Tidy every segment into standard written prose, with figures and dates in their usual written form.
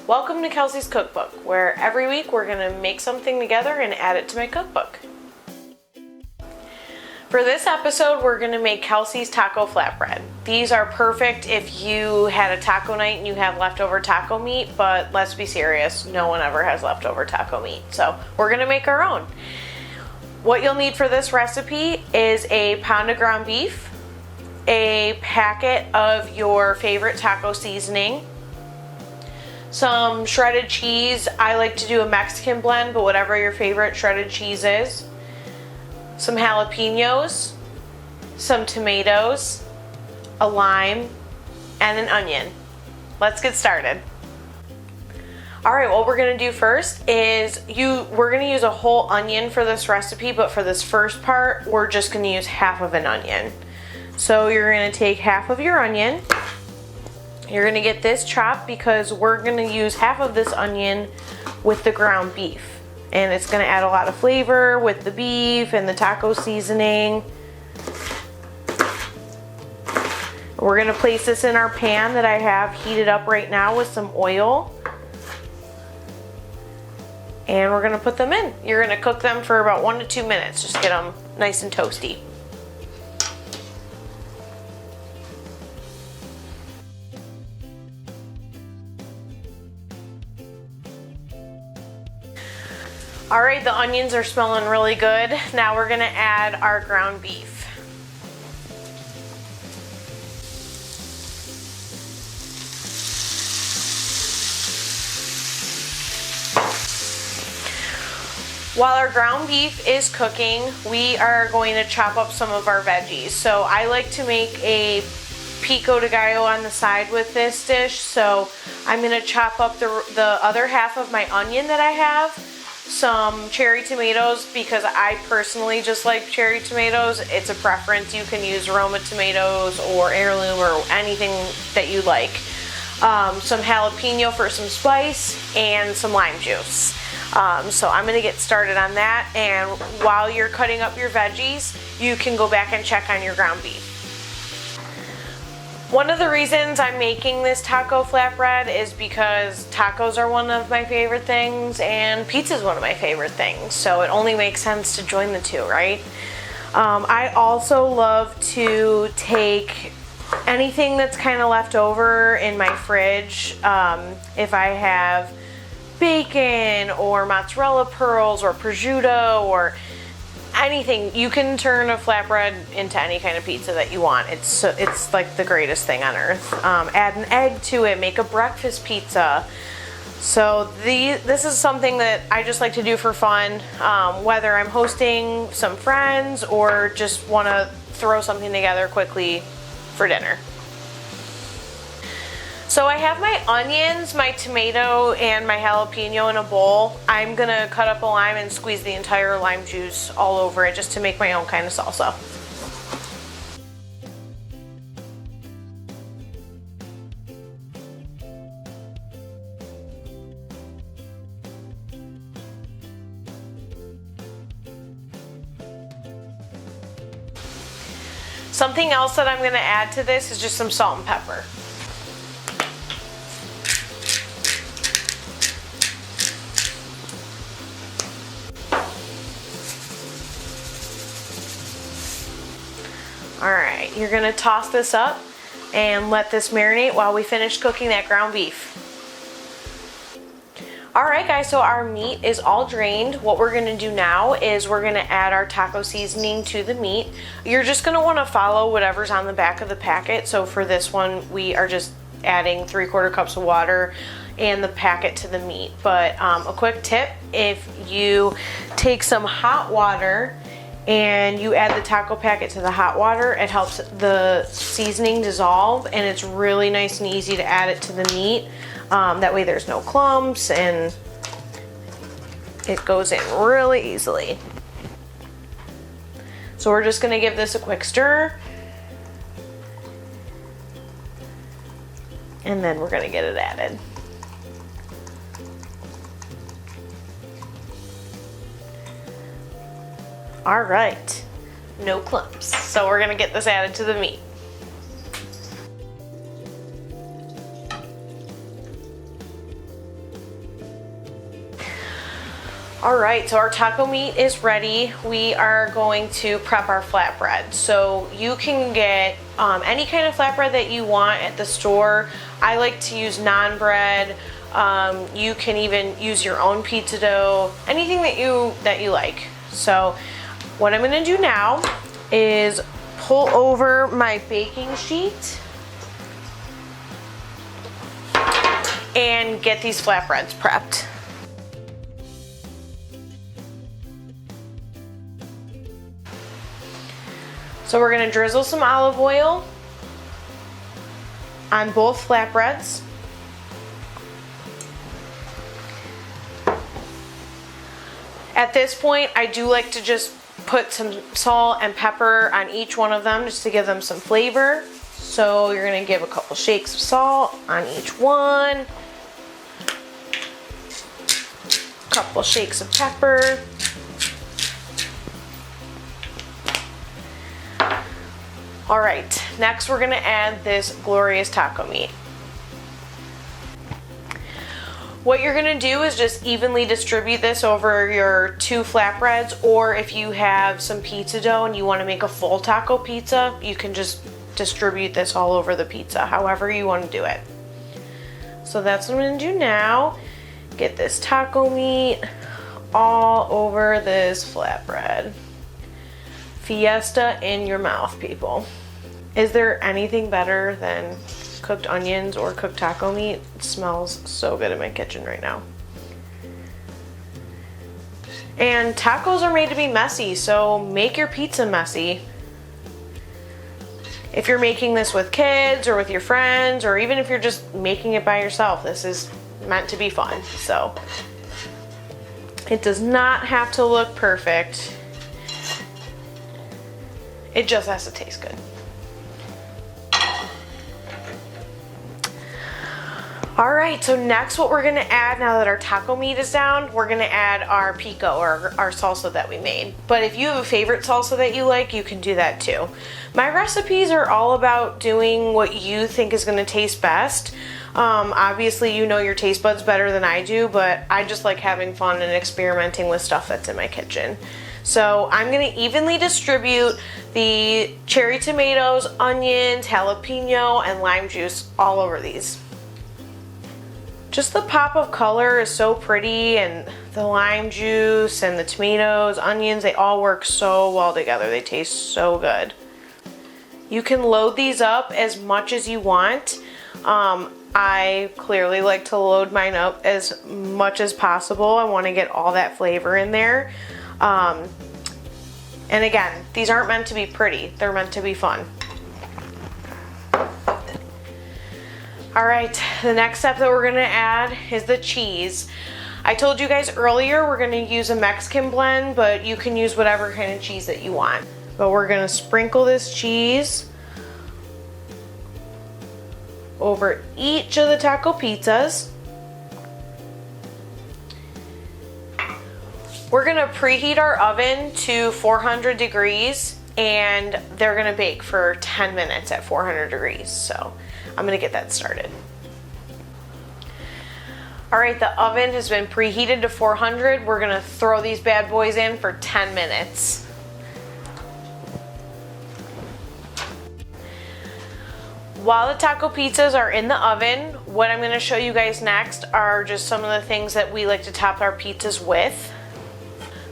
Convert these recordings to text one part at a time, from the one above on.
Welcome to Kelsey's Cookbook, where every week we're going to make something together and add it to my cookbook. For this episode, we're going to make Kelsey's Taco Flatbread. These are perfect if you had a taco night and you have leftover taco meat, but let's be serious, no one ever has leftover taco meat, so we're going to make our own. What you'll need for this recipe is a pound of ground beef, a packet of your favorite taco seasoning, some shredded cheese. I like to do a Mexican blend, but whatever your favorite shredded cheese is. Some jalapeños, some tomatoes, a lime, and an onion. Let's get started. All right, what we're gonna do first is we're gonna use a whole onion for this recipe, but for this first part, we're just gonna use half of an onion. So you're gonna take half of your onion. You're gonna get this chopped because we're gonna use half of this onion with the ground beef. And it's gonna add a lot of flavor with the beef and the taco seasoning. We're gonna place this in our pan that I have heated up right now with some oil. And we're gonna put them in. You're gonna cook them for about 1 to 2 minutes. Just get them nice and toasty. All right, the onions are smelling really good. Now we're gonna add our ground beef. While our ground beef is cooking, we are going to chop up some of our veggies. So I like to make a Pico De Gallo on the side with this dish. So I'm gonna chop up the other half of my onion that I have. Some cherry tomatoes, because I personally just like cherry tomatoes. It's a preference. You can use Roma tomatoes or heirloom or anything that you like. Some jalapeno for some spice and some lime juice. So I'm gonna get started on that, and while you're cutting up your veggies, you can go back and check on your ground beef. One of the reasons I'm making this taco flatbread is because tacos are one of my favorite things and pizza is one of my favorite things. So it only makes sense to join the two, right? I also love to take anything that's kind of left over in my fridge. If I have bacon or mozzarella pearls or prosciutto or anything, you can turn a flatbread into any kind of pizza that you want. It's like the greatest thing on earth. Add an egg to it, make a breakfast pizza. So this is something that I just like to do for fun, whether I'm hosting some friends or just want to throw something together quickly for dinner. So I have my onions, my tomato, and my jalapeno in a bowl. I'm gonna cut up a lime and squeeze the entire lime juice all over it just to make my own kind of salsa. Something else that I'm gonna add to this is just some salt and pepper. All right, you're gonna toss this up and let this marinate while we finish cooking that ground beef. All right guys, so our meat is all drained. What we're gonna do now is we're gonna add our taco seasoning to the meat. You're just gonna wanna follow whatever's on the back of the packet. So for this one, we are just adding 3/4 cups of water and the packet to the meat. But a quick tip, if you take some hot water and you add the taco packet to the hot water, it helps the seasoning dissolve, and it's really nice and easy to add it to the meat. That way there's no clumps and it goes in really easily. So we're just gonna give this a quick stir, and then we're gonna get it added. All right, no clumps. So we're gonna get this added to the meat. All right, so our taco meat is ready. We are going to prep our flatbread. So you can get any kind of flatbread that you want at the store. I like to use naan bread. You can even use your own pizza dough, anything that you like. So what I'm gonna do now is pull over my baking sheet and get these flatbreads prepped. So we're gonna drizzle some olive oil on both flatbreads. At this point, I do like to just put some salt and pepper on each one of them just to give them some flavor. So you're gonna give a couple shakes of salt on each one, a couple shakes of pepper. All right, next we're gonna add this glorious taco meat. What you're gonna do is just evenly distribute this over your 2 flatbreads, or if you have some pizza dough and you wanna make a full taco pizza, you can just distribute this all over the pizza, however you wanna do it. So that's what I'm gonna do now. Get this taco meat all over this flatbread. Fiesta in your mouth, people. Is there anything better than cooked onions or cooked taco meat? It smells so good in my kitchen right now. And tacos are made to be messy, so make your pizza messy. If you're making this with kids or with your friends, or even if you're just making it by yourself, this is meant to be fun. So it does not have to look perfect. It just has to taste good. All right, so next what we're gonna add, now that our taco meat is down, we're gonna add our pico, or our salsa that we made. But if you have a favorite salsa that you like, you can do that too. My recipes are all about doing what you think is gonna taste best. Obviously you know your taste buds better than I do, but I just like having fun and experimenting with stuff that's in my kitchen. So I'm gonna evenly distribute the cherry tomatoes, onions, jalapeno, and lime juice all over these. Just the pop of color is so pretty, and the lime juice and the tomatoes, onions, they all work so well together. They taste so good. You can load these up as much as you want. I clearly like to load mine up as much as possible. I want to get all that flavor in there. And again, these aren't meant to be pretty. They're meant to be fun. All right, the next step that we're gonna add is the cheese. I told you guys earlier we're gonna use a Mexican blend, but you can use whatever kind of cheese that you want. But we're gonna sprinkle this cheese over each of the taco pizzas. We're gonna preheat our oven to 400 degrees, and they're gonna bake for 10 minutes at 400 degrees. So I'm gonna get that started. All right, the oven has been preheated to 400. We're gonna throw these bad boys in for 10 minutes. While the taco pizzas are in the oven, what I'm gonna show you guys next are just some of the things that we like to top our pizzas with.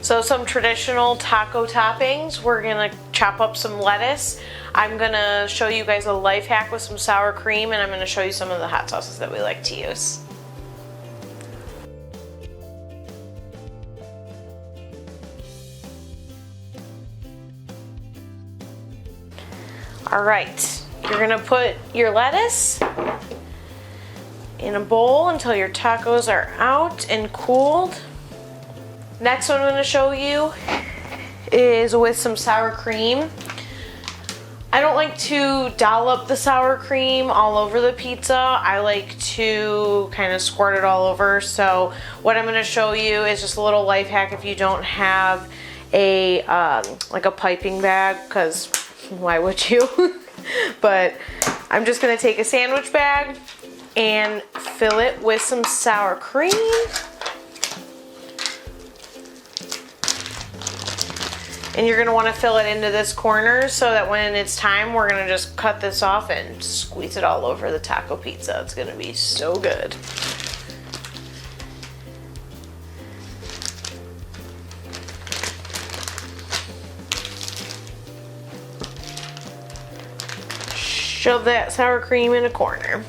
So some traditional taco toppings, we're gonna chop up some lettuce. I'm gonna show you guys a life hack with some sour cream, and I'm gonna show you some of the hot sauces that we like to use. All right, you're gonna put your lettuce in a bowl until your tacos are out and cooled. Next one I'm gonna show you is with some sour cream. I don't like to dollop the sour cream all over the pizza. I like to kind of squirt it all over. So what I'm gonna show you is just a little life hack if you don't have a like a piping bag, because why would you? But I'm just gonna take a sandwich bag and fill it with some sour cream. And you're gonna wanna fill it into this corner so that when it's time, we're gonna just cut this off and squeeze it all over the taco pizza. It's gonna be so good. Shove that sour cream in a corner.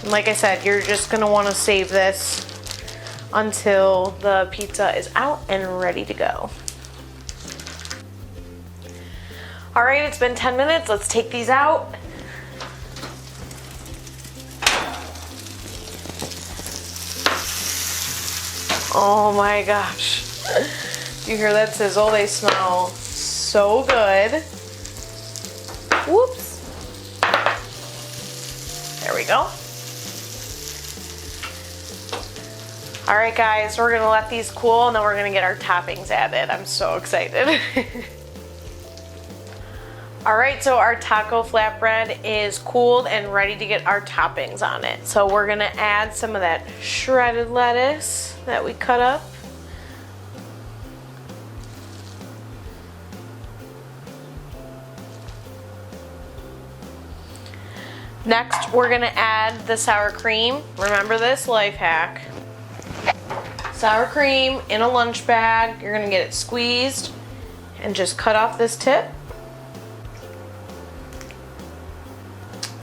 And like I said, you're just gonna wanna save this until the pizza is out and ready to go. All right, it's been 10 minutes. Let's take these out. Oh my gosh. Do you hear that sizzle? They smell so good. Whoops. There we go. All right, guys, we're gonna let these cool and then we're gonna get our toppings added. I'm so excited. All right, so our taco flatbread is cooled and ready to get our toppings on it. So we're gonna add some of that shredded lettuce that we cut up. Next, we're gonna add the sour cream. Remember this life hack. Sour cream in a lunch bag. You're gonna get it squeezed and just cut off this tip.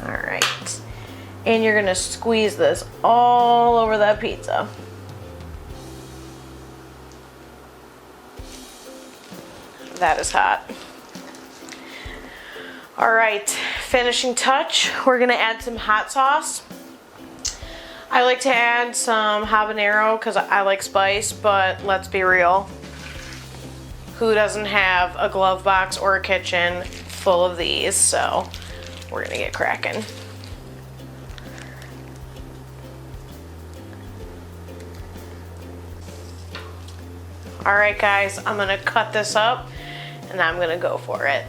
All right. And you're gonna squeeze this all over that pizza. That is hot. All right, finishing touch, we're gonna add some hot sauce. I like to add some habanero because I like spice, but let's be real. Who doesn't have a glove box or a kitchen full of these? So we're gonna get cracking. All right, guys, I'm gonna cut this up and I'm gonna go for it.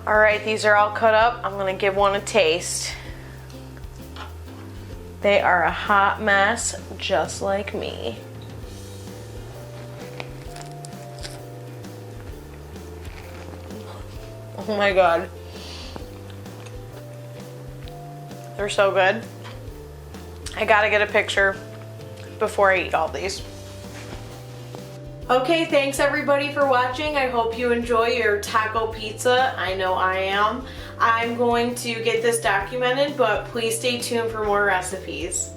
All right, these are all cut up. I'm gonna give one a taste. They are a hot mess, just like me. Oh my God. They're so good. I gotta get a picture before I eat all these. Okay, thanks everybody for watching. I hope you enjoy your taco pizza. I know I am. I'm going to get this documented, but please stay tuned for more recipes.